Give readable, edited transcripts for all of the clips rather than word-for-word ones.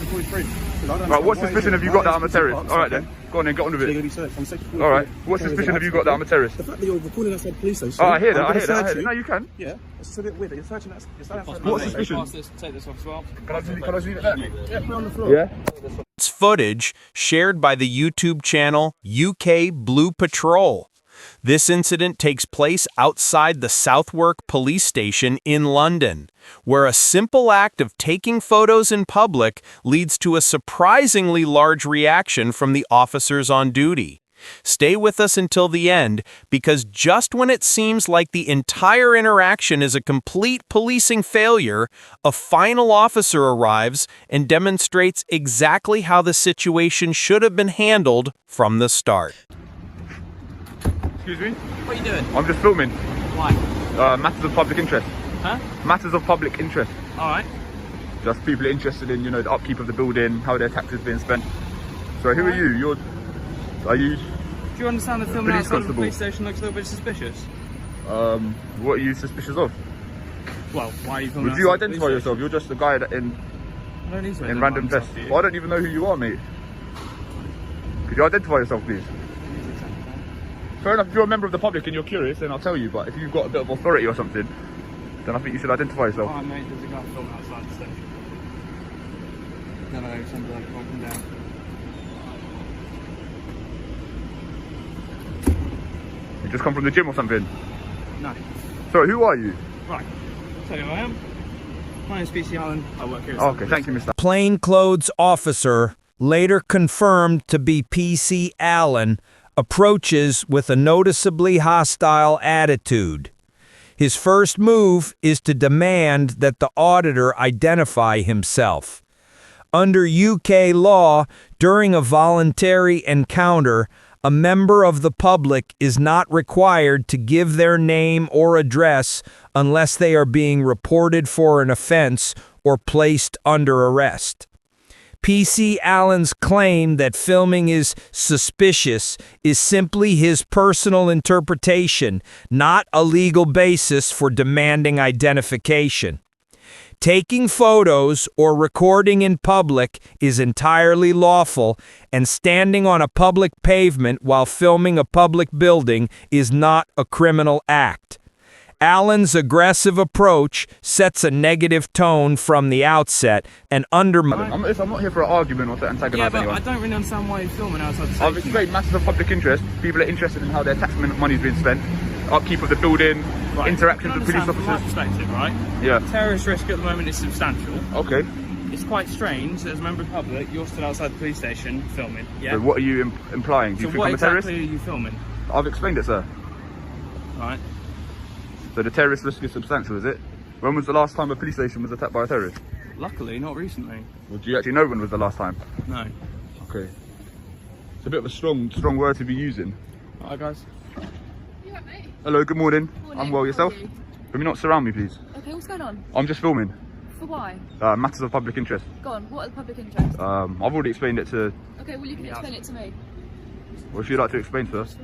43. Right, what suspicion have you got that I'm a terrorist? Alright then, go on then, get on with it. Alright, what suspicion have you got that I'm a terrorist? The fact that you're recording outside the police station. Oh, I hear that, I hear that. No, you can. Yeah, it's just a bit weird that you're searching that. What suspicion? Take this off as well. Can I just leave it there? Yeah, put it on the floor. Yeah? It's footage shared by the YouTube channel UK Blue Patrol. This incident takes place outside the Southwark Police Station in London, where a simple act of taking photos in public leads to a surprisingly large reaction from the officers on duty. Stay with us until the end, because just when it seems like the entire interaction is a complete policing failure, a final officer arrives and demonstrates exactly how the situation should have been handled from the start. Excuse me? What are you doing? I'm just filming. Why? Matters of public interest. Huh? Matters of public interest. Alright. Just people interested in, you know, the upkeep of the building, how their taxes being spent. So who are you? Are you... Do you understand the filming Police outside of the constable. police station looks a little bit suspicious? What are you suspicious of? Well, why are you filming Would you outside the identify police yourself? You're just a guy that in station? I don't need to random identify vests. myself to you. Well, I don't even know who you are, mate. Could you identify yourself, please? Fair enough, if you're a member of the public and you're curious, then I'll tell you, but if you've got a bit of authority or something, then I think you should identify yourself. Alright mate, there's a guy filming outside the station. No, somebody like walking down. You just come from the gym or something? No. Sorry, who are you? Right, I'll tell you who I am. My name's PC Allen, I work here at Okay, thank you, Mr. Plainclothes officer, later confirmed to be PC Allen, approaches with a noticeably hostile attitude. His first move is to demand that the auditor identify himself. Under UK law, during a voluntary encounter, a member of the public is not required to give their name or address unless they are being reported for an offense or placed under arrest. PC Allen's claim that filming is suspicious is simply his personal interpretation, not a legal basis for demanding identification. Taking photos or recording in public is entirely lawful, and standing on a public pavement while filming a public building is not a criminal act. Allen's aggressive approach sets a negative tone from the outset and undermines... I'm not here for an argument or to antagonize Yeah, but anyone. I don't really understand why you're filming outside the station. I've explained matters of public interest. People are interested in how their tax money is being spent, upkeep of the building, Right. interactions You with can police understand from my officers. perspective, right? Yeah. Terrorist risk at the moment is substantial. Okay. It's quite strange that as a member of the public, you're stood outside the police station filming. Yeah. So what are you implying? Do you So think what I'm a terrorist? exactly are you filming? I've explained it, sir. Right. So the terrorist risk is substantial, is it? When was the last time a police station was attacked by a terrorist? Luckily, not recently. Well, do you actually know when was the last time? No. Okay. It's a bit of a strong word to be using. Alright, guys. You alright, mate? Hello, good morning. Morning, I'm well, how yourself? are you? Can you not surround me, please? Okay, what's going on? I'm just filming. For why? Matters of public interest. Go on, what are the public interests? I've already explained it to... Okay, well you can explain it to me. What would you like to explain to us? Do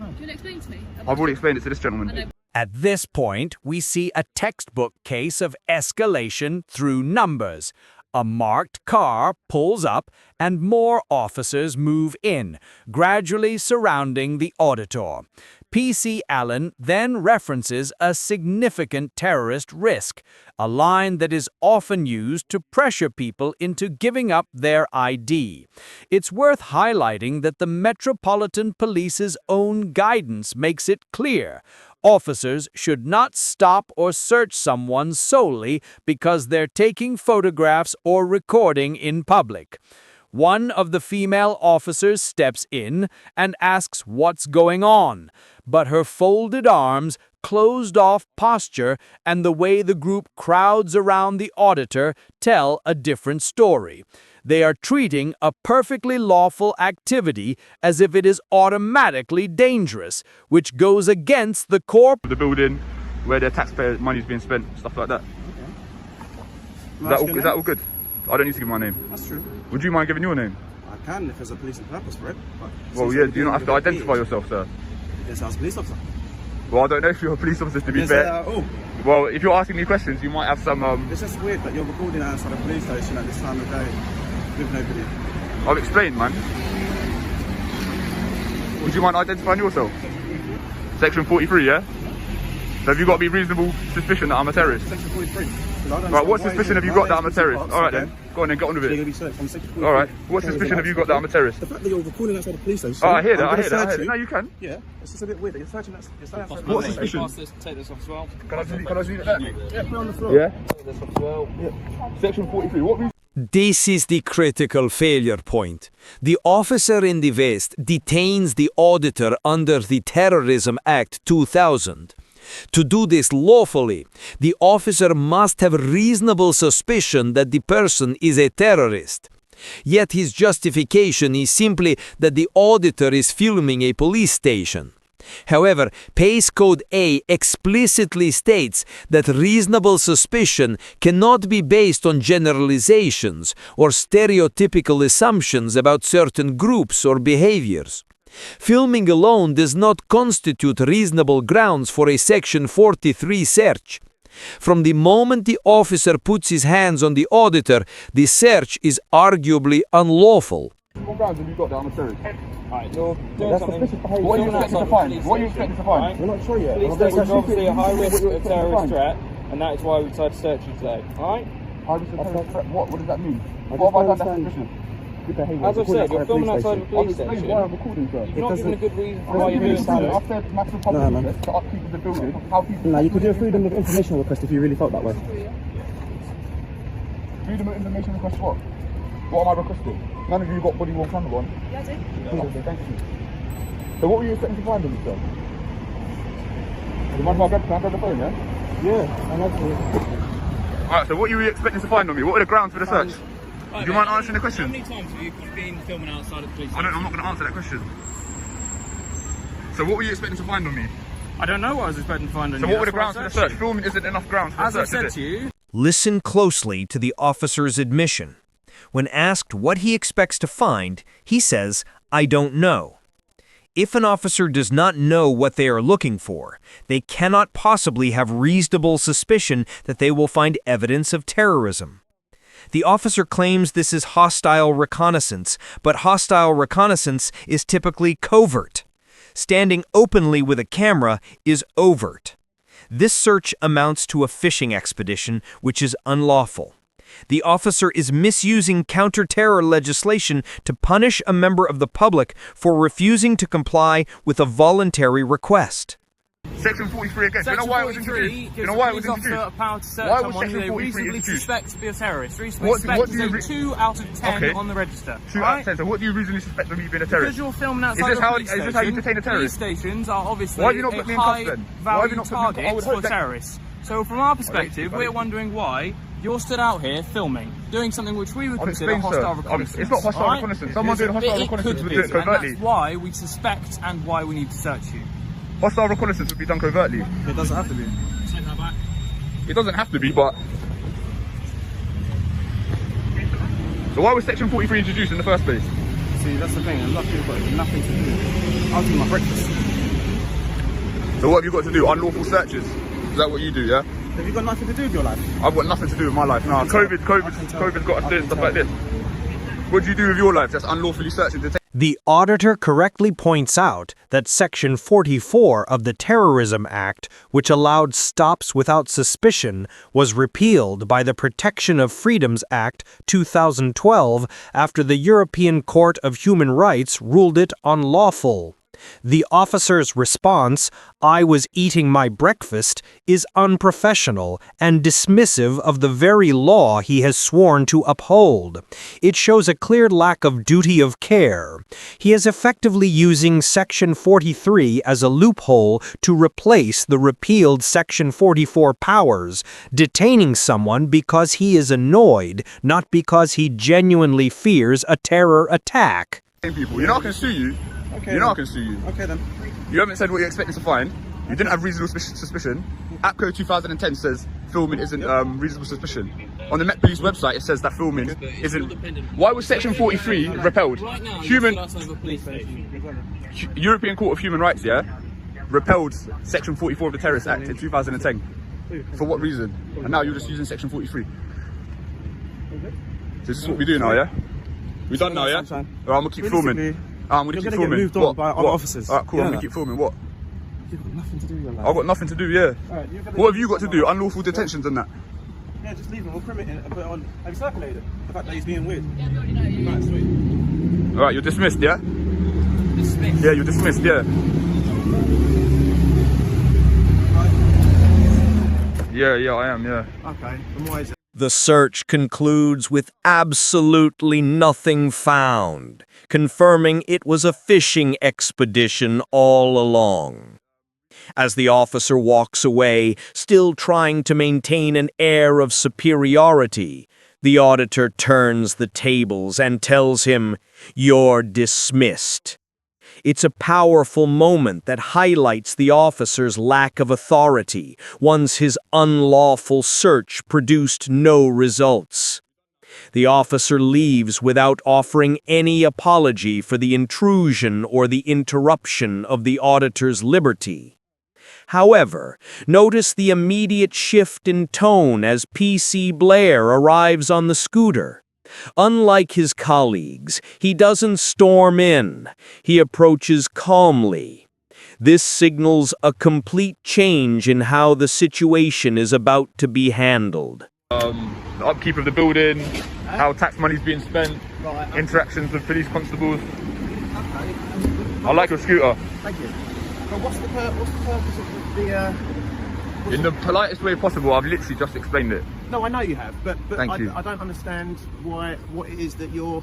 you want to explain to me? I've already explained it to this I gentleman. know. At this point, we see a textbook case of escalation through numbers. A marked car pulls up and more officers move in, gradually surrounding the auditor. PC Allen then references a significant terrorist risk, a line that is often used to pressure people into giving up their ID. It's worth highlighting that the Metropolitan Police's own guidance makes it clear. Officers should not stop or search someone solely because they're taking photographs or recording in public. One of the female officers steps in and asks what's going on, but her folded arms, closed-off posture, and the way the group crowds around the auditor tell a different story. They are treating a perfectly lawful activity as if it is automatically dangerous, which goes against the core... The building, where their taxpayer money is being spent, stuff like that. Okay. Is that all good? I don't need to give my name. That's true. Would you mind giving your name? I can if there's a policing purpose for it. But Well, yeah, do you not have to identify yourself, sir? Yes, I was a police officer. Well, I don't know if you're a police officer, to be Is fair. that at all? Well, if you're asking me questions, you might have some. It's just weird that you're recording outside a police station at this time of day with nobody. I've explained, man. Would you mind identifying yourself? Section 43, yeah? So have you got to be reasonable suspicion that I'm a terrorist? Section 43. Right, what suspicion have you got that I'm a terrorist? Alright then, go on then, get on with You're it. going to be searched from Section 43. Alright, what suspicion have you got that I'm a terrorist? The fact that you're recording outside a police station. Oh, I hear that, I'm I gonna hear that, I search hear that. No, you can. Yeah, it's just a bit weird that you're searching that. What suspicion? Take this off as well. Can I just leave it there? Yeah, put it on the floor. Yeah? Take this off as well. Section 43, what reason? This is the critical failure point. The officer in the vest detains the auditor under the Terrorism Act 2000. To do this lawfully, the officer must have reasonable suspicion that the person is a terrorist. Yet his justification is simply that the auditor is filming a police station. However, Pace Code A explicitly states that reasonable suspicion cannot be based on generalizations or stereotypical assumptions about certain groups or behaviors. Filming alone does not constitute reasonable grounds for a Section 43 search. From the moment the officer puts his hands on the auditor, the search is arguably unlawful. What grounds have you got that I'm a terrorist? Alright, you're doing something. What are you expecting to find? What are you expecting to find? We're not sure yet. Police station is obviously a high risk of terrorist threat, and that is why we decided to search you today. Alright? High risk of terrorist threat? What does that mean? What have I done that suspicion? As I've said, you're filming outside of a police I've explained station. why I'm recording, sir. You've not given a good reason for I've why you're doing given so. I've said massive public interest to upkeep of the building. How people... No, you could do a freedom of information request if you really felt that way. Freedom of information request what? What am I requesting? None of you got body worn camera on. Yeah, I do. Okay, thank you. So what were you expecting to find on this job? You mind if I grab the phone, yeah? Yeah, I like it. Alright, so what were you expecting to find on me? What are the grounds for the search? Right, Do you mind answering the question? How many times have you been filming outside of the police I'm station? not going to answer that question. So what were you expecting to find on me? I don't know what I was expecting to find on So you. what were the That's grounds for the why I search? searched Filming isn't enough grounds for you. the As I search, said is to it? you, Listen closely to the officer's admission. When asked what he expects to find, he says, "I don't know." If an officer does not know what they are looking for, they cannot possibly have reasonable suspicion that they will find evidence of terrorism. The officer claims this is hostile reconnaissance, but hostile reconnaissance is typically covert. Standing openly with a camera is overt. This search amounts to a fishing expedition, which is unlawful. The officer is misusing counter-terror legislation to punish a member of the public for refusing to comply with a voluntary request. Section 43 again. Do you know Section why it was 43 introduced? Do you gives know a why it was police officer introduced? a power to search Why was someone who Section they 43 reasonably introduced? suspect to be a terrorist. Reasonably What suspect do you is a re- 2 out of 10 Okay. on the register. 2 out of 10. So what do you reasonably suspect of me being a terrorist? Because you're filming outside this of a how- police is this station, how you detain a terrorist? police stations are obviously Why have you not a put me in cuffs high then? Why have you value not put me in cuffs? I target would for hope that- terrorists. So from our Okay, perspective, buddy. we're wondering why you're stood out here filming, doing something which we would I've consider explained, sir. hostile reconnaissance. It's not hostile alright? reconnaissance. Someone doing hostile It reconnaissance could would be, do it and covertly. that's why we suspect and why we need to search you. Hostile reconnaissance would be done covertly. It doesn't have to be. Take that back. It doesn't have to be, but... So why was Section 43 introduced in the first place? See, that's the thing. A lot of people got nothing to do. I'll do my breakfast. So what have you got to do? Unlawful searches? Is that what you do, yeah? Have you got nothing to do with your life? I've got nothing to do with my life. Nah, COVID's got us doing stuff like this. What do you do with your life? Just unlawfully search and detain? The auditor correctly points out that Section 44 of the Terrorism Act, which allowed stops without suspicion, was repealed by the Protection of Freedoms Act 2012 after the European Court of Human Rights ruled it unlawful. The officer's response, "I was eating my breakfast," is unprofessional and dismissive of the very law he has sworn to uphold. It shows a clear lack of duty of care. He is effectively using Section 43 as a loophole to replace the repealed Section 44 powers, detaining someone because he is annoyed, not because he genuinely fears a terror attack. People. You know I can sue you. Okay. You know then. I can sue you. Okay then. You haven't said what you're expecting to find. You didn't have reasonable suspicion. APCO 2010 says filming isn't reasonable suspicion. On the Met Police website it says that filming isn't. Why was Section 43 repelled? Right now, Human you're outside of a police station. European Court of Human Rights, yeah, repealed Section 44 of the Terrorism Act in 2010. For what reason? And now you're just using Section 43. So this is what we do now, yeah? We done now, yeah? Alright, I'm gonna keep filming. I'm gonna keep filming. Get moved on by other officers. Alright, cool. I'm gonna keep filming. What? You've got nothing to do with your life. I've got nothing to do, yeah. Alright, What have you got to do? Unlawful detentions and that? Yeah, just leave him. We'll crim it in and put it on. Have you circulated the fact that he's being weird? Yeah, we already know you. Right, sweet. Alright, you're dismissed, yeah? Dismissed. Yeah, you're dismissed, yeah. Yeah, I am, yeah. Okay, and why is it? The search concludes with absolutely nothing found, confirming it was a fishing expedition all along. As the officer walks away, still trying to maintain an air of superiority, the auditor turns the tables and tells him, "You're dismissed." It's a powerful moment that highlights the officer's lack of authority once his unlawful search produced no results. The officer leaves without offering any apology for the intrusion or the interruption of the auditor's liberty. However, notice the immediate shift in tone as PC Blair arrives on the scooter. Unlike his colleagues, he doesn't storm in. He approaches calmly. This signals a complete change in how the situation is about to be handled. The upkeep of the building, how tax money's being spent, interactions with police constables. Okay. I like your scooter. Thank you. But what's the purpose of the In the politest way possible, I've literally just explained it. No, I know you have, but Thank you. I don't understand what it is that you're...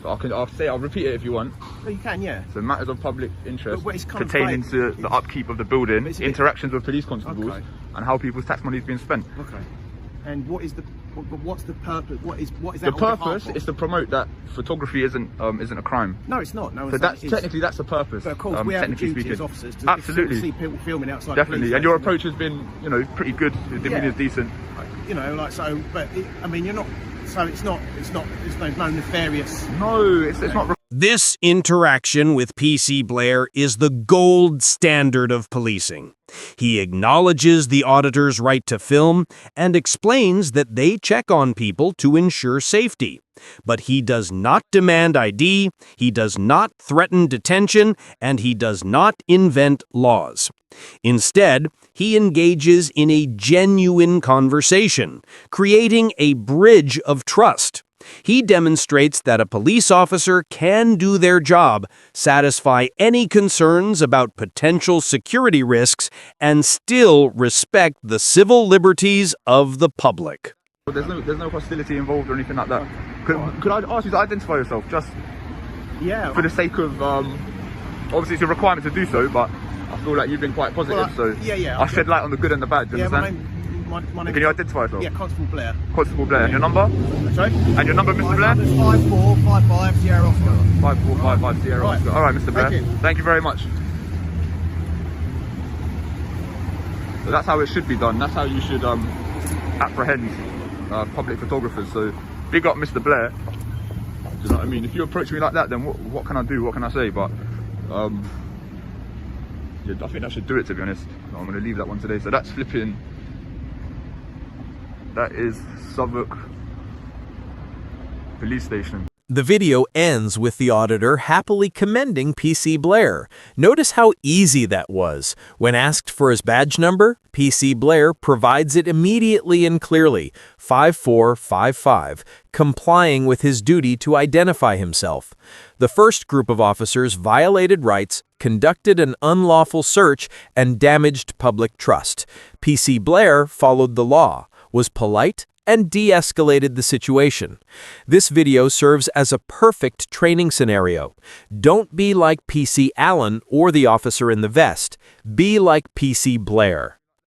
So I'll repeat it if you want. No, you can, yeah. So matters of public interest But what it's kind of pertaining vague to the upkeep of the building, But it's a bit- interactions with police constables, Okay. and how people's tax money is being spent. Okay. And what's the purpose? What is that? The on behalf purpose of? is to promote that photography isn't a crime. No, it's not. No, So it's that's not. technically that's the purpose. But of course, we have a technically duty as speaking. officers to Absolutely. see people filming outside. Definitely, the and your police approach has been, pretty good. Your demeanour is decent. station. You know, like so. But I mean, you're not. So it's no nefarious. No, it's not. This interaction with PC Blair is the gold standard of policing. He acknowledges the auditor's right to film and explains that they check on people to ensure safety. But he does not demand ID, he does not threaten detention, and he does not invent laws. Instead, he engages in a genuine conversation, creating a bridge of trust. He demonstrates that a police officer can do their job, satisfy any concerns about potential security risks, and still respect the civil liberties of the public. There's no hostility involved or anything like that. Could I ask you to identify yourself, just Yeah. for the sake of obviously it's a requirement to do so, but I feel like you've been quite positive, Well, so yeah. I shed light on the good and the bad. Do you Yeah, understand? my name. Can you identify yourself? Yeah, Constable Blair. Constable Blair, and your number? Sorry. And your number, Mr. My Blair? number's 5455 Sierra Oscar. 5455 Sierra Right. Oscar. All right, Mr. Blair. Thank you. Thank you very much. So that's how it should be done. That's how you should apprehend public photographers. So big up, Mr. Blair. Do you know what I mean? If you approach me like that, then what can I do? What can I say? But yeah, I think that should do it, to be honest. I'm going to leave that one today. So that's flipping. That is Southwark Police Station. The video ends with the auditor happily commending PC Blair. Notice how easy that was. When asked for his badge number, PC Blair provides it immediately and clearly, 5455, complying with his duty to identify himself. The first group of officers violated rights, conducted an unlawful search, and damaged public trust. PC Blair followed the law, was polite, and de-escalated the situation. This video serves as a perfect training scenario. Don't be like PC Allen or the officer in the vest. Be like PC Blair.